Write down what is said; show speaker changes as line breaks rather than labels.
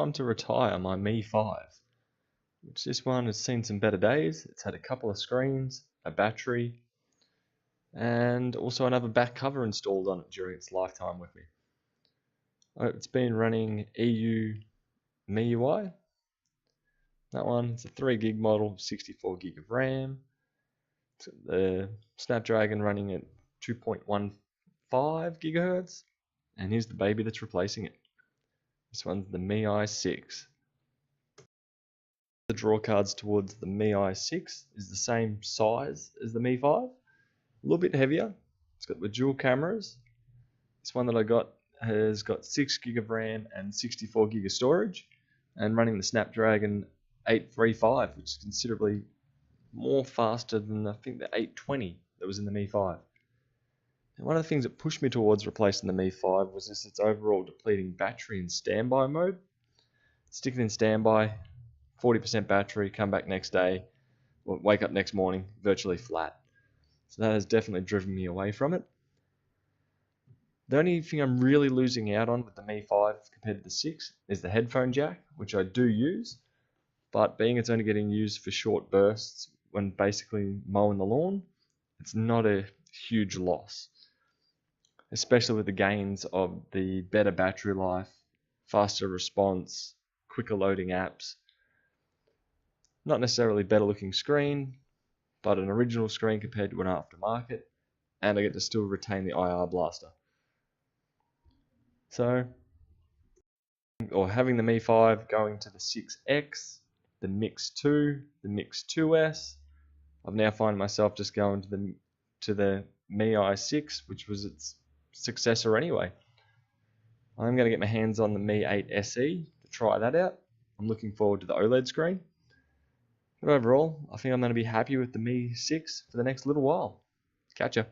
time to retire my Mi5, which this one has seen some better days. It's had a couple of screens, a battery, and also another back cover installed on it during its lifetime with me. It's been running EU MIUI. That one, it's a 3 gig model, 64 gig of RAM. It's got the Snapdragon running at 2.15 gigahertz. And here's the baby that's replacing it. This one's the Mi6. The draw cards towards the Mi6 is the same size as the Mi5. A little bit heavier. It's got the dual cameras. This one that I got has got 6 gig of RAM and 64 gig of storage, and running the Snapdragon 835, which is considerably more faster than I think the 820 that was in the Mi5. And one of the things that pushed me towards replacing the Mi5 was just its overall depleting battery in standby mode. Stick it in standby, 40% battery, come back next day, or wake up next morning, virtually flat. So that has definitely driven me away from it. The only thing I'm really losing out on with the Mi5 compared to the 6 is the headphone jack, which I do use, but being it's only getting used for short bursts when basically mowing the lawn, it's not a huge loss, especially with the gains of the better battery life, faster response, quicker loading apps. Not necessarily better looking screen, but an original screen compared to an aftermarket, and I get to still retain the IR blaster. So, or having the Mi5 going to the 6X, the Mix 2, the Mix 2S, I've now found myself just going to the Mi6, which was its successor anyway. I'm going to get my hands on the Mi 8 SE to try that out. I'm looking forward to the OLED screen. But overall, I think I'm going to be happy with the Mi 6 for the next little while. Catch ya.